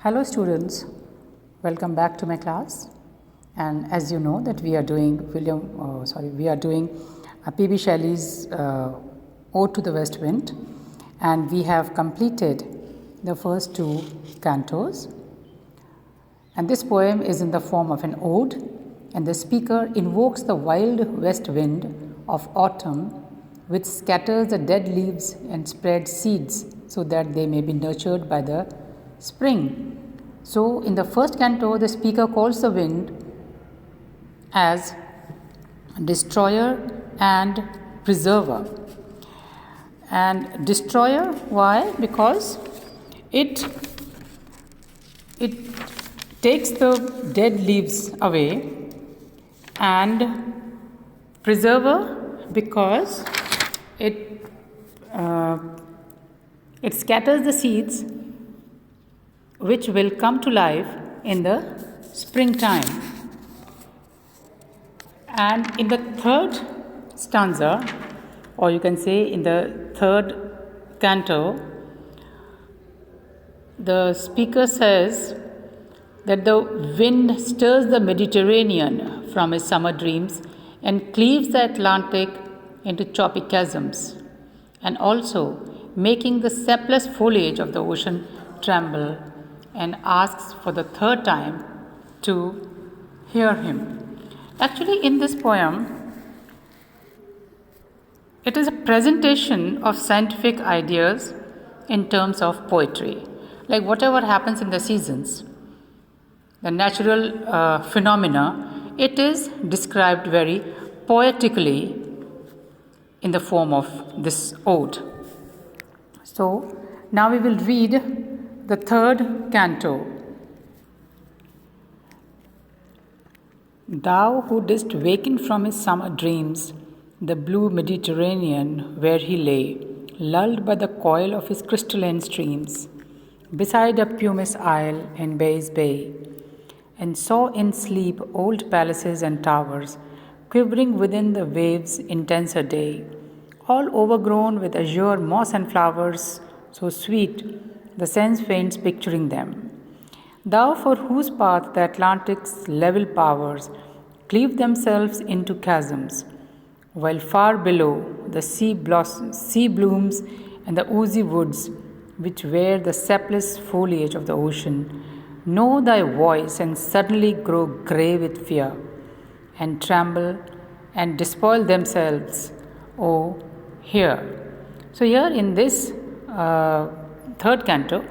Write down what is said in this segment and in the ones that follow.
Hello students, welcome back to my class. And as you know that we are doing P.B. Shelley's Ode to the West Wind, and we have completed the first two cantos. And this poem is in the form of an ode, and the speaker invokes the wild west wind of autumn, which scatters the dead leaves and spreads seeds so that they may be nurtured by the spring. So, in the first canto, the speaker calls the wind as destroyer and preserver. And destroyer, why? Because it takes the dead leaves away, and preserver because it scatters the seeds which will come to life in the springtime. And in the third stanza, or you can say in the third canto, the speaker says that the wind stirs the Mediterranean from his summer dreams and cleaves the Atlantic into choppy chasms, and also making the sapless foliage of the ocean tremble, and asks for the third time to hear him. Actually, in this poem, it is a presentation of scientific ideas in terms of poetry. Like whatever happens in the seasons, the natural phenomena, it is described very poetically in the form of this ode. So, now we will read the third canto. Thou who didst waken from his summer dreams, the blue Mediterranean where he lay, lulled by the coil of his crystalline streams, beside a pumice isle in Bay's Bay, and saw in sleep old palaces and towers, quivering within the waves' intenser day, all overgrown with azure moss and flowers, so sweet the sense faints picturing them. Thou for whose path the Atlantic's level powers cleave themselves into chasms, while far below the sea blooms and the oozy woods, which wear the sapless foliage of the ocean, know thy voice and suddenly grow grey with fear, and tremble and despoil themselves. Oh, hear. So here in this third canto,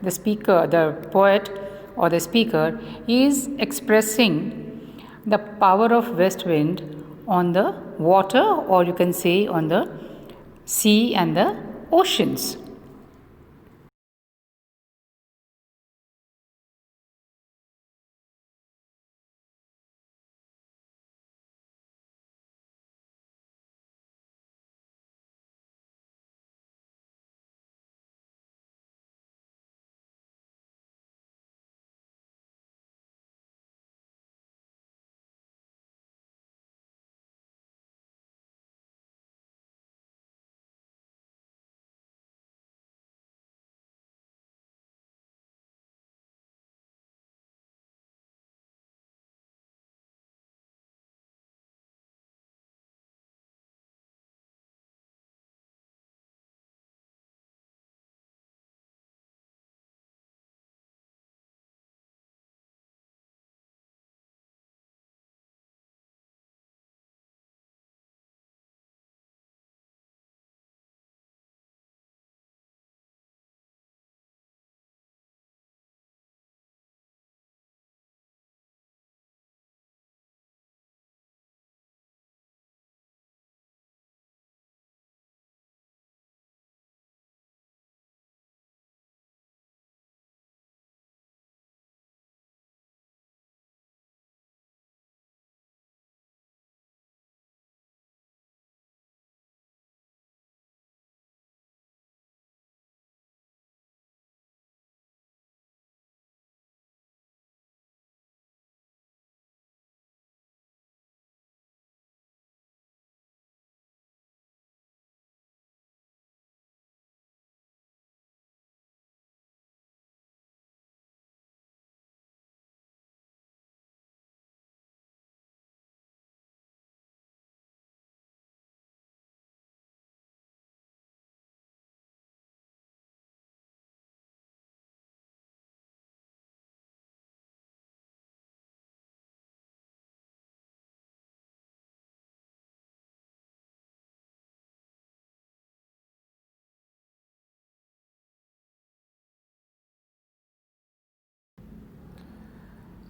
the poet or the speaker is expressing the power of west wind on the water, or you can say on the sea and the oceans.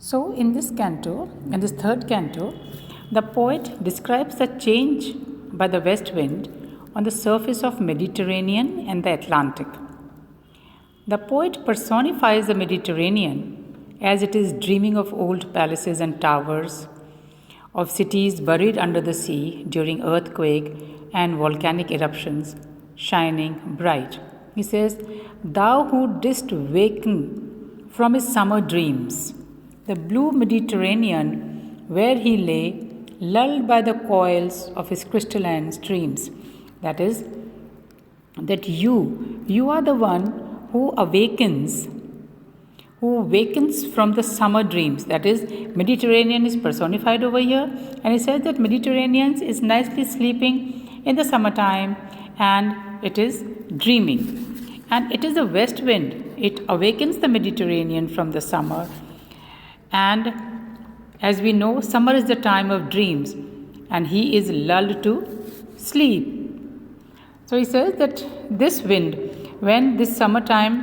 So, in this canto, in this third canto, the poet describes the change by the west wind on the surface of Mediterranean and the Atlantic. The poet personifies the Mediterranean as it is dreaming of old palaces and towers, of cities buried under the sea during earthquake and volcanic eruptions, shining bright. He says, "Thou who didst waken from his summer dreams, the blue Mediterranean, where he lay, lulled by the coils of his crystalline streams." That is, that you are the one who awakens from the summer dreams. That is, Mediterranean is personified over here, and he says that Mediterranean is nicely sleeping in the summertime and it is dreaming. And it is the west wind, it awakens the Mediterranean from the summer. And as we know, summer is the time of dreams, and he is lulled to sleep. So he says that this wind, when this summertime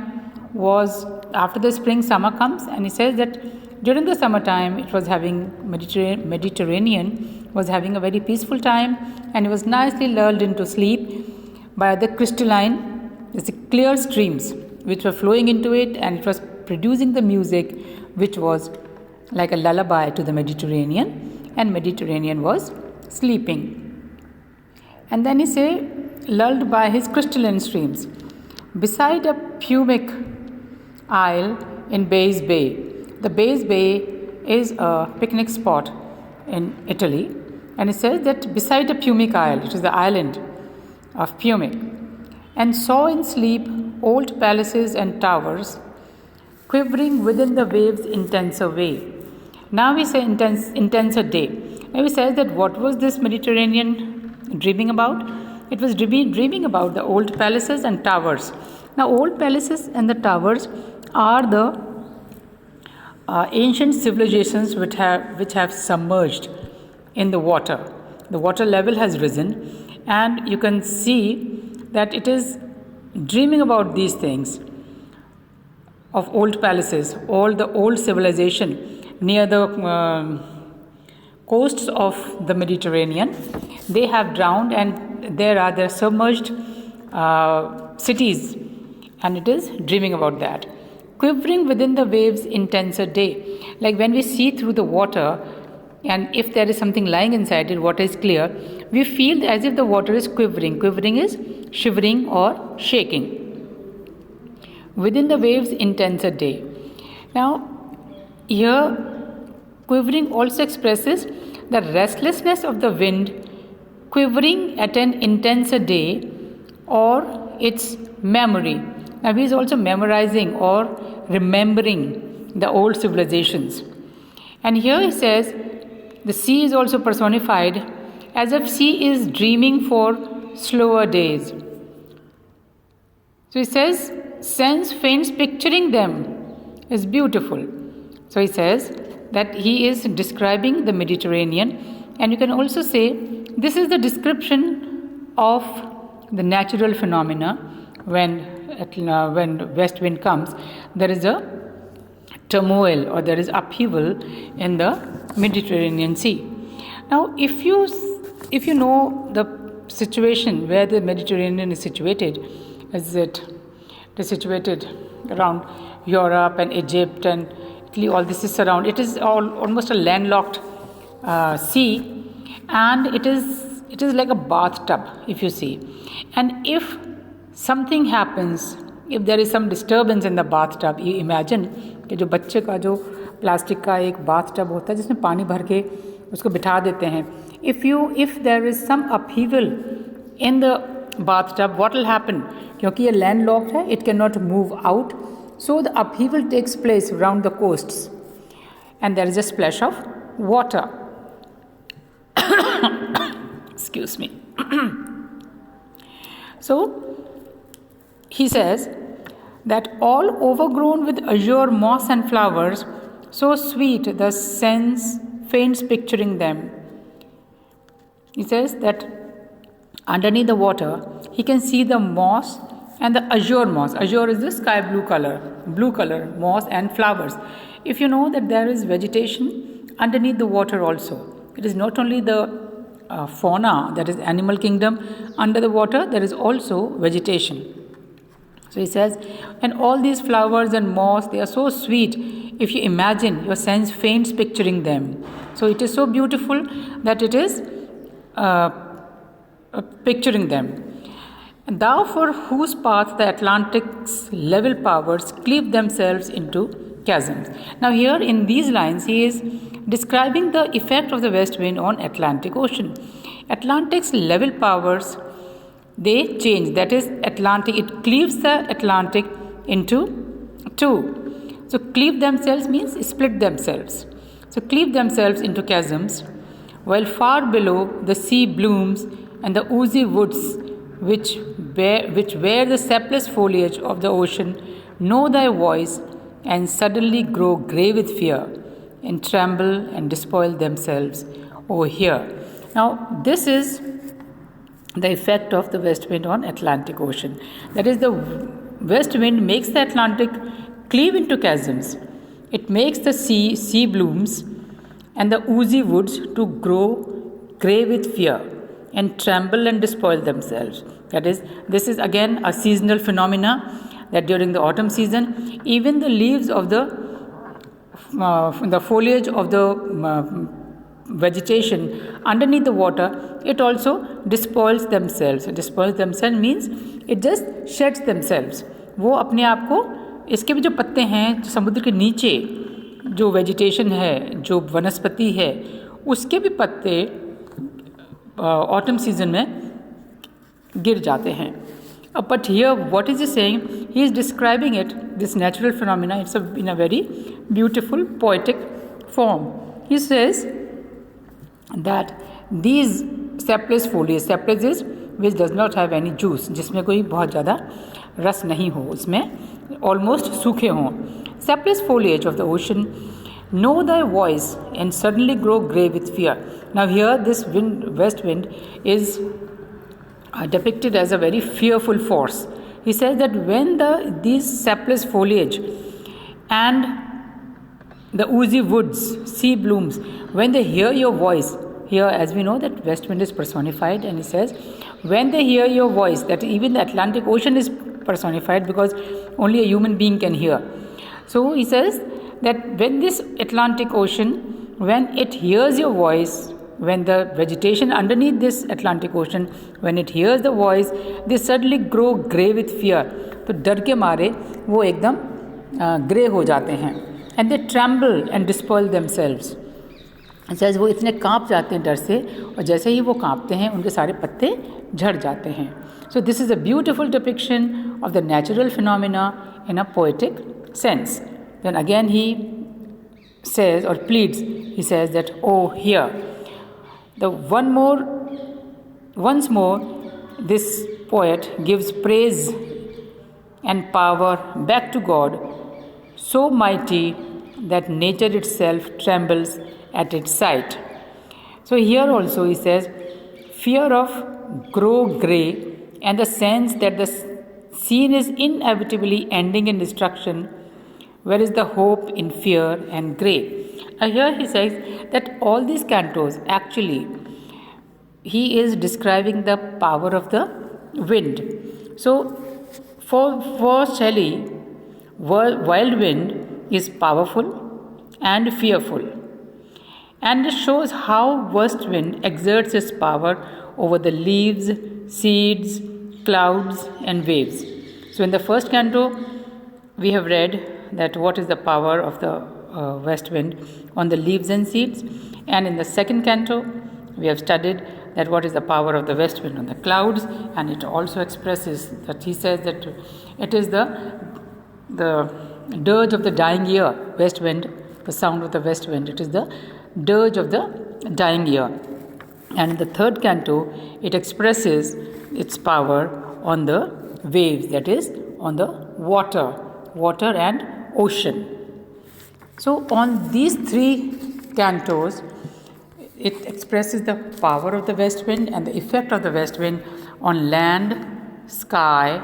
was after the spring, summer comes, and he says that during the summertime it was having Mediterranean was having a very peaceful time, and it was nicely lulled into sleep by the crystalline, clear streams which were flowing into it, and it was producing the music which was like a lullaby to the Mediterranean, and Mediterranean was sleeping. And then he say, lulled by his crystalline streams, beside a pumic isle in Baies Bay. The Baies Bay is a picnic spot in Italy, and it says that beside a pumic isle, it is the island of Pumic, and saw in sleep old palaces and towers, quivering within the waves' intenser way. Now we say intenser day. Now he says that what was this Mediterranean dreaming about? It was dreaming about the old palaces and towers. Now, old palaces and the towers are the ancient civilizations which have submerged in the water. The water level has risen, and you can see that it is dreaming about these things of old palaces, all the old civilization near the coasts of the Mediterranean. They have drowned, and there are the submerged cities, and it is dreaming about that. Quivering within the waves' intenser day. Like when we see through the water, and if there is something lying inside it, water is clear, we feel as if the water is quivering. Quivering is shivering or shaking. Within the waves' intenser day. Now, here, quivering also expresses the restlessness of the wind quivering at an intenser day, or its memory. Now, he is also memorizing or remembering the old civilizations. And here he says the sea is also personified as if sea is dreaming for slower days. So he says, sense faints picturing them is beautiful. So he says that he is describing the Mediterranean, and you can also say this is the description of the natural phenomena when west wind comes. There is a turmoil or there is upheaval in the Mediterranean Sea. Now, if you know the situation where the Mediterranean is situated, it is situated around Europe and Egypt and Italy. All this is around. It is almost a landlocked sea, and it is like a bathtub, if you see. And if something happens, if there is some disturbance in the bathtub, you imagine कि जो बच्चे का जो plastic का एक bathtub होता है जिसमें पानी भर के उसको बिठा देते हैं. If there is some upheaval in the bathtub, what will happen? क्योंकि ये landlocked है, it cannot move out. So the upheaval takes place around the coasts, and there is a splash of water. Excuse me. So he says that all overgrown with azure moss and flowers, so sweet the sense faints picturing them. He says that underneath the water he can see the moss and the azure moss. Azure is the sky blue color moss and flowers. If you know that there is vegetation underneath the water also. It is not only the fauna, that is animal kingdom under the water, there is also vegetation. So he says, and all these flowers and moss, they are so sweet. If you imagine, your sense faints picturing them. So it is so beautiful that it is picturing them. And thou for whose path the Atlantic's level powers cleave themselves into chasms. Now here in these lines, he is describing the effect of the west wind on Atlantic Ocean. Atlantic's level powers, they change. That is, Atlantic, it cleaves the Atlantic into two. So cleave themselves means split themselves. So cleave themselves into chasms, while far below the sea blooms and the oozy woods which wear the sapless foliage of the ocean know thy voice and suddenly grow grey with fear and tremble and despoil themselves over here. Now this is the effect of the west wind on Atlantic Ocean. That is, the west wind makes the Atlantic cleave into chasms. It makes the sea blooms and the oozy woods to grow grey with fear and tremble and despoil themselves. That is, this is again a seasonal phenomena, that during the autumn season, even the leaves of the foliage of the vegetation underneath the water, it also despoils themselves. Despoils themselves means it just sheds themselves. वो अपने आप को, इसके भी जो पत्ते हैं समुद्र के नीचे जो वेजिटेशन है, जो वनस्पति है, उसके भी पत्ते ऑटम सीजन में गिर जाते हैं. But here what is he saying? He is describing it, this natural phenomena, it's in a very beautiful poetic form. He says that these sapless foliage, sapless is which does not have any juice, जिसमें कोई बहुत ज़्यादा रस नहीं हो, उसमें almost सूखे हों. Sapless foliage of the ocean know thy voice and suddenly grow grey with fear. Now here this west wind is depicted as a very fearful force. He says that when these sapless foliage and the oozy woods, sea blooms, when they hear your voice, here as we know that west wind is personified, and he says when they hear your voice, that even the Atlantic Ocean is personified because only a human being can hear. So he says that when this Atlantic Ocean, when it hears your voice, when the vegetation underneath this Atlantic Ocean, when it hears the voice, they suddenly grow grey with fear. तो डर के मारे वो एकदम grey हो जाते हैं. And they tremble and despoil themselves. Says वो इतने कांप जाते हैं डर से, और जैसे ही वो कांपते हैं उनके सारे पत्ते झड़ जाते हैं. So this is a beautiful depiction of the natural phenomena in a poetic sense. Then again he says or pleads, he says that, oh, here. Once more, this poet gives praise and power back to God, so mighty that nature itself trembles at its sight. So here also he says, fear of grow grey and the sense that the scene is inevitably ending in destruction, where is the hope in fear and grey. Here he says that all these cantos, actually, he is describing the power of the wind. So, for Shelley, wild wind is powerful and fearful, and it shows how west wind exerts its power over the leaves, seeds, clouds, and waves. So, in the first canto, we have read that what is the power of the west wind on the leaves and seeds, and in the second canto we have studied that what is the power of the west wind on the clouds, and it also expresses that he says that it is the dirge of the dying year. West wind, the sound of the west wind, it is the dirge of the dying year. And in the third canto it expresses its power on the waves, that is on the water and ocean. So on these three cantos, it expresses the power of the west wind and the effect of the west wind on land, sky,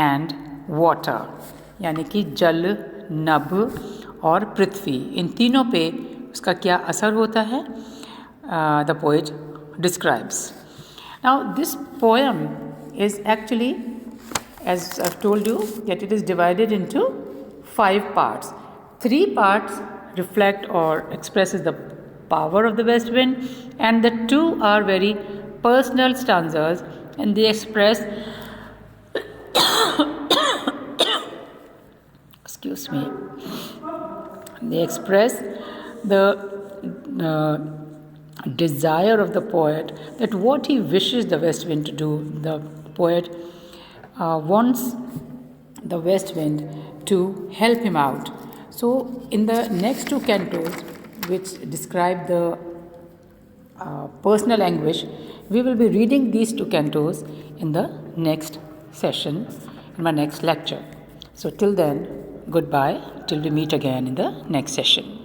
and water, यानी कि जल, नभ और पृथ्वी, इन तीनों पे उसका क्या असर होता है, the poet describes. Now this poem is actually, as I've told you, that it is divided into 5 parts. 3 parts reflect or expresses the power of the west wind, and the 2 are very personal stanzas, and they express excuse me, they express the desire of the poet, that what he wishes the west wind to do. The poet wants the west wind to help him out. So in the next 2 cantos, which describe the personal anguish, we will be reading these 2 cantos in the next session, in my next lecture. So till then, goodbye, till we meet again in the next session.